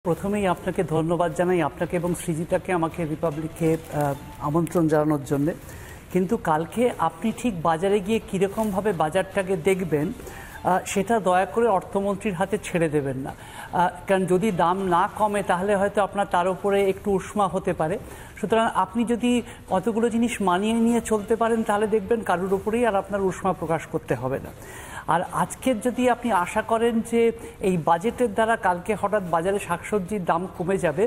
প্রথমেই আপনাকে ধন্যবাদ জানাই, আপনাকে এবং সৃজিতাকে আমাকে রিপাবলিকে আমন্ত্রণ জানানোর জন্য। কিন্তু কালকে আপনি ঠিক বাজারে গিয়ে কীরকমভাবে বাজারটাকে দেখবেন সেটা দয়া করে অর্থমন্ত্রীর হাতে ছেড়ে দেবেন না। কারণ যদি দাম না কমে তাহলে হয়তো আপনার তার উপরে একটু উষ্মা হতে পারে। সুতরাং আপনি যদি কতগুলো জিনিস মানিয়ে নিয়ে চলতে পারেন তাহলে দেখবেন কারোর উপরেই আর আপনার উষ্মা প্রকাশ করতে হবে না। আর আজকের যদি আপনি আশা করেন যে এই বাজেটের দ্বারা কালকে হঠাৎ বাজারে শাকসবজির দাম কমে যাবে,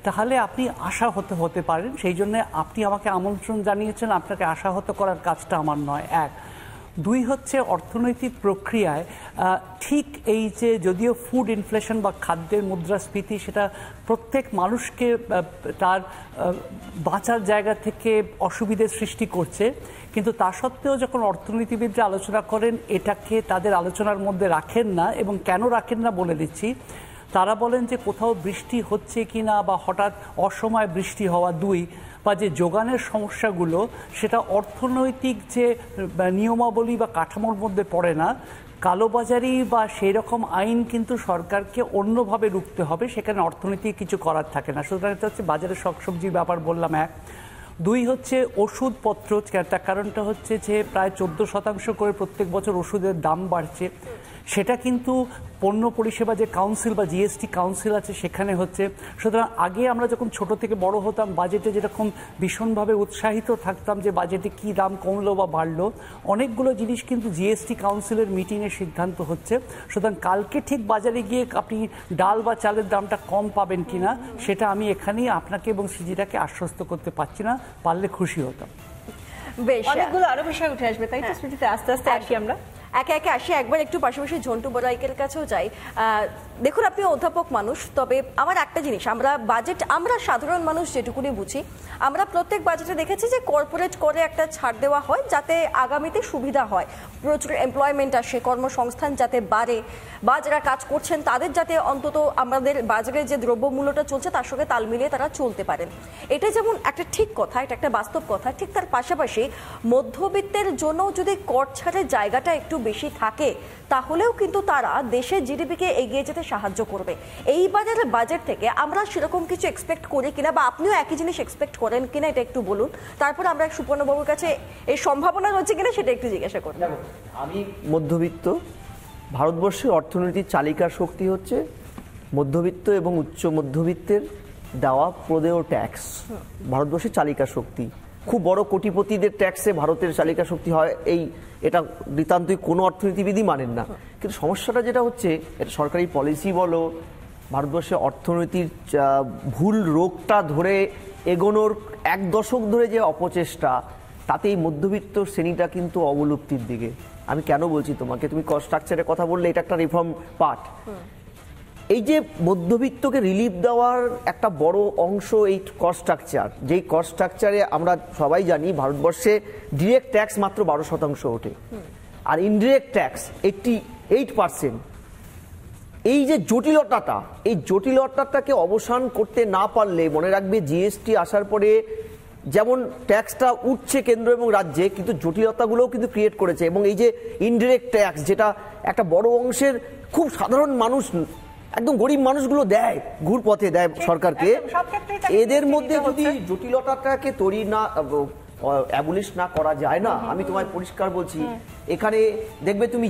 তাহলে আপনি আশাহত হতে পারেন। সেই জন্য আপনি আমাকে আমন্ত্রণ জানিয়েছেন, আপনাকে আশাহত করার কাজটা আমার নয়। এক, দুই হচ্ছে অর্থনৈতিক প্রক্রিয়ায় ঠিক এই যে যদিও ফুড ইনফ্লেশন বা খাদ্যের মুদ্রাস্ফীতি সেটা প্রত্যেক মানুষকে তার বাঁচার জায়গা থেকে অসুবিধে সৃষ্টি করছে, কিন্তু তা সত্ত্বেও যখন অর্থনীতিবিদরা আলোচনা করেন এটাকে তাদের আলোচনার মধ্যে রাখেন না। এবং কেন রাখেন না বলে দিচ্ছি। তারা বলেন যে কোথাও বৃষ্টি হচ্ছে কি না বা হঠাৎ অসময়ে বৃষ্টি হওয়া, দুই বা যে যোগানের সমস্যাগুলো সেটা অর্থনৈতিক যে নিয়মাবলী বা কাঠামোর মধ্যে পড়ে না। কালোবাজারি বা সেই রকম আইন কিন্তু সরকারকে অন্যভাবে রুখতে হবে, সেখানে অর্থনীতি কিছু করার থাকে না। সুতরাং এটা হচ্ছে বাজারে শাকসবজির ব্যাপার বললাম এক। দুই হচ্ছে ওষুধপত্র, তার কারণটা হচ্ছে যে প্রায় 14% করে প্রত্যেক বছর ওষুধের দাম বাড়ছে। সেটা কিন্তু পণ্য পরিষেবা যে কাউন্সিল বা জিএসটি কাউন্সিল আছে সেখানে হচ্ছে। সুতরাং আগে আমরা যখন ছোট থেকে বড় হতাম বাজেটে যেরকম ভীষণভাবে উৎসাহিত থাকতাম যে বাজেটে কি দাম কমলো বা বাড়লো, অনেকগুলো জিনিস কিন্তু জিএসটি কাউন্সিলের মিটিংয়ের সিদ্ধান্ত হচ্ছে। সুতরাং কালকে ঠিক বাজারে গিয়ে আপনি ডাল বা চালের দামটা কম পাবেন কিনা সেটা আমি এখানেই আপনাকে এবং সৃজিতাকে আশ্বস্ত করতে পারছি না, পারলে খুশি হতাম। বেশ, অনেকগুলো আরো বিষয় উঠে আসবে, তাই তো সৃজিতা? আস্তে আস্তে আসি আমরা, একে একে আসি। একবার একটু পাশাপাশি ঝন্টু বড়াইকের কাছেও যাই। দেখুন, আপনি অধ্যাপক মানুষ, তবে আমার একটা জিনিস, আমরা সাধারণ মানুষ যেটুকুনি বুঝি, আমরা প্রত্যেক বাজেটে দেখেছি যে কর্পোরেট করে একটা ছাড় দেওয়া হয় যাতে আগামীতে সুবিধা হয়, প্রচুর এমপ্লয়মেন্ট আসে, কর্মসংস্থান যাতে বাড়ে, বা যারা কাজ করছেন তাদের যাতে অন্তত আমাদের বাজারে যে দ্রব্যমূল্যটা চলছে তার সঙ্গে তাল মিলিয়ে তারা চলতে পারেন। এটা যেমন একটা ঠিক কথা, এটা একটা বাস্তব কথা, ঠিক তার পাশাপাশি মধ্যবিত্তের জন্য যদি কর ছাড়ের জায়গাটা একটু বেশি থাকে তাহলেও কিন্তু তারা দেশের জিডিপিকে এগিয়ে যেতে সাহায্য করবে। এই বাজারের বাজেট থেকে আমরা সেরকম কিছু এক্সপেক্ট করি কিনা, বা আপনিও একই জিনিস এক্সপেক্ট করেন কিনা, এটা একটু বলুন। তারপর আমরা সুপর্ণবাবুর কাছে এই সম্ভাবনা রয়েছে কিনা সেটা একটু জিজ্ঞাসা করব। আমি মধ্যবিত্ত, ভারতবর্ষের অর্থনীতির চালিকা শক্তি হচ্ছে মধ্যবিত্ত এবং উচ্চ মধ্যবিত্তের দেওয়া প্রদেয় ট্যাক্স। ভারতবর্ষের চালিকা শক্তি, খুব বড় কোটিপতিদের ট্যাক্সে ভারতের চালিকা শক্তি হয়, এটা নিতান্তই কোনো অর্থনীতিবিদই মানেন না। কিন্তু সমস্যাটা যেটা হচ্ছে, এটা সরকারি পলিসি বলো, ভারতবর্ষের অর্থনীতির ভুল রোগটা ধরে এগোনোর 1 দশক ধরে যে অপচেষ্টা, তাতে এই মধ্যবিত্ত শ্রেণীটা কিন্তু অবলুপ্তির দিকে। আমি কেন বলছি তোমাকে, তুমি কস্ট স্ট্রাকচারের কথা বললে, এটা একটা রিফর্ম পার্ট। এই যে মধ্যবিত্তকে রিলিফ দেওয়ার একটা বড় অংশ এই কস্ট স্ট্রাকচার, যেই কস্ট স্ট্রাকচারে আমরা সবাই জানি ভারতবর্ষে ডিরেক্ট ট্যাক্স মাত্র 12% ওঠে, আর ইনডিরেক্ট ট্যাক্স 88%। এই যে জটিলতাটা, এই জটিলতাটাকে অবসান করতে না পারলে, মনে রাখবে জিএসটি আসার পরে যেমন ট্যাক্সটা উঠছে কেন্দ্র এবং রাজ্যে, কিন্তু জটিলতাগুলোও কিন্তু ক্রিয়েট করেছে। এবং এই যে ইনডিরেক্ট ট্যাক্স, যেটা একটা বড় অংশের খুব সাধারণ মানুষ, একদম গরিব মানুষগুলো দেয়, ঘুরপথে দেয় সরকারকে, এদের মধ্যে যদি জটিলতাটাকে অ্যাবলিশ না করা যায় না, আমি তোমায় পরিষ্কার বলছি, এখানে দেখবে তুমি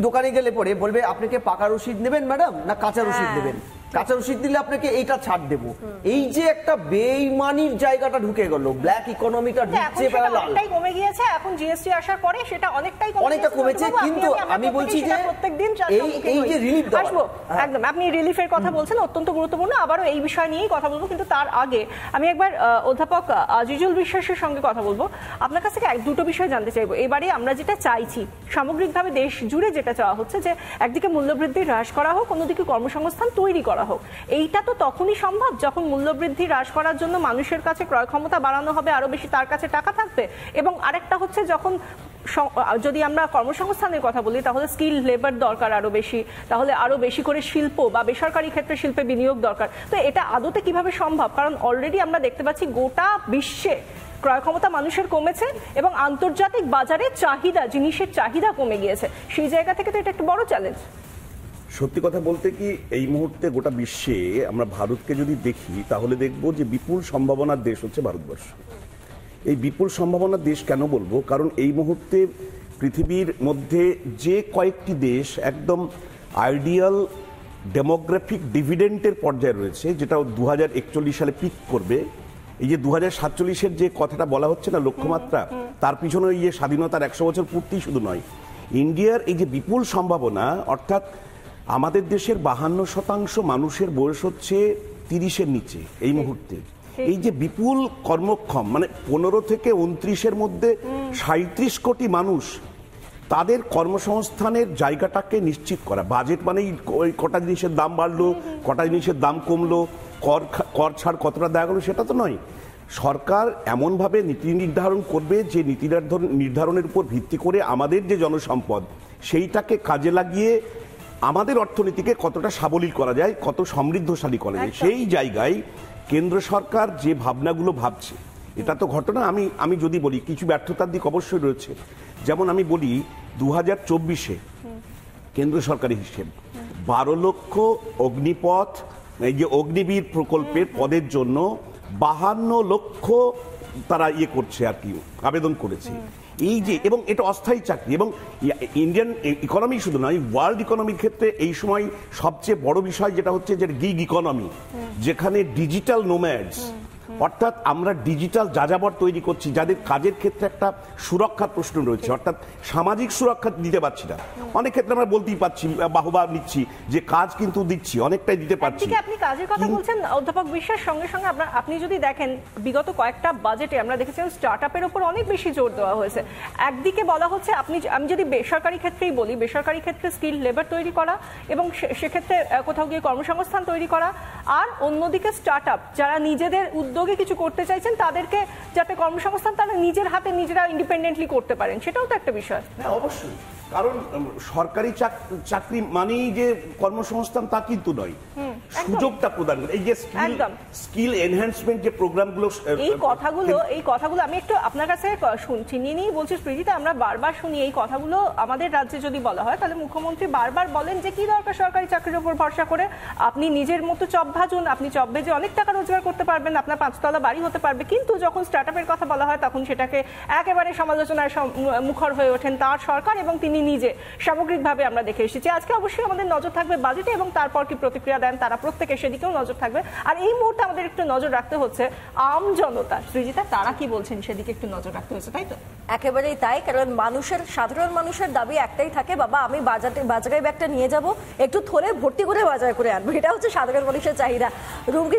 দোকানে গেলে পরে বলবে আপনাকে পাকা রসিদ নেবেন ম্যাডাম না কাঁচা রসিদ নেবেন, কাঁচা রসিদ দিলে আপনাকে এইটা ছাড় দেবো। এই যে একটা বেইমানির জায়গাটা ঢুকে গেল, ব্ল্যাক ইকোনমিটা ঢুকছে, অনেকটাই কমে গিয়েছে এখন জিএসটি আসার পরে, সেটা অনেকটা কমেছে। কিন্তু আমি বলছি যে এই যে রিলিফ আসবো, একদম আপনি রিলিফের কথা বলছেন, অত্যন্ত গুরুত্বপূর্ণ, আবারও এই বিষয় নিয়েই কথা বলবো। কিন্তু তার আগে আমি একবার অধ্যাপক আজিজুল বিশ্বাসের সঙ্গে কথা বলবো। আপনার কাছ থেকে দুটো বিষয় জানতে চাইবো। এবারে আমরা যেটা চাইছি সামগ্রিকভাবে দেশ জুড়ে যেটা চাওয়া হচ্ছে, যে একদিকে মূল্যবৃদ্ধি হ্রাস করা হোক, অন্যদিকে কর্মসংস্থান তৈরি করা হোক। এইটা তো তখনই সম্ভব যখন মূল্যবৃদ্ধি হ্রাস করার জন্য মানুষের কাছে ক্রয় ক্ষমতা বাড়ানো হবে, আরো বেশি তার কাছে টাকা থাকবে। এবং আরেকটা হচ্ছে, যখন যদি আমরা কর্মসংস্থানের কথা বলি তাহলে স্কিল লেবার দরকার আরো বেশি, তাহলে আরো বেশি করে শিল্প বা বেসরকারি ক্ষেত্রে শিল্পে বিনিয়োগ দরকার। তো এটা আদতে কিভাবে সম্ভব? কারণ অলরেডি আমরা দেখতে পাচ্ছি গোটা বিশ্বে ক্রয় ক্ষমতা মানুষের কমেছে এবং আন্তর্জাতিক বাজারে জিনিসের চাহিদা কমে গিয়েছে। সেই জায়গা থেকে তো এটা একটা বড় চ্যালেঞ্জ। সত্যি কথা বলতে কি এই মুহূর্তে গোটা বিশ্বে আমরা ভারতকে যদি দেখি তাহলে দেখব যে বিপুল সম্ভাবনার দেশ হচ্ছে ভারতবর্ষ। এই বিপুল সম্ভাবনার দেশ কেন বলবো, কারণ এই মুহূর্তে পৃথিবীর মধ্যে যে কয়েকটি দেশ একদম আইডিয়াল ডেমোগ্রাফিক ডিভিডেন্টের পর্যায়ে রয়েছে, যেটা 2041 সালে পিক করবে। এই যে 2047-এর যে কথাটা বলা হচ্ছে না লক্ষ্যমাত্রা, তার পিছনে এই যে স্বাধীনতার 100 বছর পূর্তি শুধু নয়, ইন্ডিয়ার এই যে বিপুল সম্ভাবনা, অর্থাৎ আমাদের দেশের 52% মানুষের বয়স হচ্ছে 30-এর নিচে এই মুহূর্তে। এই যে বিপুল কর্মক্ষম, মানে 15 থেকে 29-এর মধ্যে 37 কোটি মানুষ, তাদের কর্মসংস্থানের জায়গাটাকে নিশ্চিত করা। বাজেট মানেই কটা জিনিসের দাম বাড়লো, কটা জিনিসের দাম কমলো, কর ছাড় কতটা দেওয়া গেলো সেটা তো নয়। সরকার এমনভাবে নীতি নির্ধারণ করবে যে নীতি নির্ধারণের উপর ভিত্তি করে আমাদের যে জনসম্পদ সেইটাকে কাজে লাগিয়ে আমাদের অর্থনীতিকে কতটা সাবলীল করা যায়, কত সমৃদ্ধশালী করা যায়, সেই জায়গায় কেন্দ্র সরকার যে ভাবনাগুলো ভাবছে, এটা তো ঘটনা। আমি যদি বলি কিছু ব্যর্থতার দিক অবশ্যই রয়েছে। যেমন আমি বলি 2024-এ কেন্দ্র সরকারের হিসেব 12 লক্ষ অগ্নিপথ, এই যে অগ্নিবীর প্রকল্পের পদের জন্য 52 লক্ষ তারা করছে আর কি, আবেদন করেছে। এই যে, এবং এটা অস্থায়ী চাকরি, এবং ইন্ডিয়ান ইকোনমি শুধু নয়, ওয়ার্ল্ড ইকোনমির ক্ষেত্রে এই সময় সবচেয়ে বড় বিষয় যেটা হচ্ছে যে গিগ ইকোনমি, যেখানে ডিজিটাল নোম্যাডস, অর্থাৎ আমরা ডিজিটাল যাযাবর তৈরি করছি, যাদের কাজের ক্ষেত্রে একটা সুরক্ষার প্রশ্ন রয়েছে, অর্থাৎ সামাজিক সুরক্ষা দিতে পারছি না। অনেক ক্ষেত্রে আমরা বলতেই পারছি, বাহবা নিচ্ছি যে কাজ কিন্তু দিচ্ছি, অনেকটাই দিতে পারছি। আপনি কাজের কথা বলছেন অধ্যাপক বিশ্বাস, সঙ্গে সঙ্গে আপনি যদি দেখেন বিগত কয়েকটা বাজেটে আমরা দেখেছিলাম স্টার্টআপের উপর অনেক বেশি জোর দেওয়া হয়েছে। একদিকে বলা হচ্ছে আমি যদি বেসরকারি ক্ষেত্রেই বলি, বেসরকারি ক্ষেত্রে স্কিল লেবার তৈরি করা এবং সেক্ষেত্রে কোথাও গিয়ে কর্মসংস্থান তৈরি করা, আর অন্যদিকে স্টার্টআপ যারা নিজেদের উদ্যোগে কিছু করতে চাইছেন তাদেরকে যাতে কর্মসংস্থান তারা নিজের হাতে নিজেরা ইন্ডিপেন্ডেন্টলি করতে পারেন, সেটাও তো একটা বিষয়। হ্যাঁ, অবশ্যই। কারণ সরকারি চাকরি মানেই যে কর্মসংস্থান তা কিন্তু নয়, সুযোগটা প্রদান করে। এই যে স্কিল এনহ্যান্সমেন্ট যে প্রোগ্রামগুলো, এই কথাগুলো আমি একটু আপনার কাছে চিনিয়ে নিয়ে বলছি স্মৃতিতে, আমরা বারবার শুনি এই কথাগুলো। আমাদের রাজ্যে যদি বলা হয় তাহলে মুখ্যমন্ত্রী বারবার বলেন যে কি দরকার সরকারি চাকরির উপর ভরসা করে, আপনি নিজের মতো চপ ভাজুন, আপনি চপ ভেজে অনেক টাকা রোজগার করতে পারবেন, আপনার 5তলা বাড়ি হতে পারবে। কিন্তু যখন স্টার্টআপের কথা বলা হয় তখন সেটাকে একেবারে সমালোচনার মুখর হয়ে ওঠেন তার সরকার এবং তিনি নিজে। সামগ্রিকভাবে আমরা দেখে এসেছি। আজকে অবশ্যই আমাদের নজর থাকবে বাজেটে এবং তারপর কি প্রতিক্রিয়া দেন তারা, প্রত্যেকে সেদিকেও নজর থাকবে। আর এই মুহূর্তে আমাদের একটু নজর রাখতে হচ্ছে আম জনতা, সৃজিতা, তারা কি বলছেন সেদিকে একটু নজর রাখতে হচ্ছে, তাই তো? একেবারেই তাই, কারণ সাধারণ মানুষের দাবি একটাই থাকে, বাবা আমি বাজারে ব্যাগটা নিয়ে যাব, একটু থলে ভর্তি করে বাজার করে আনবো, এটা হচ্ছে সাধারণ মানুষের চাহিদা। রুমকি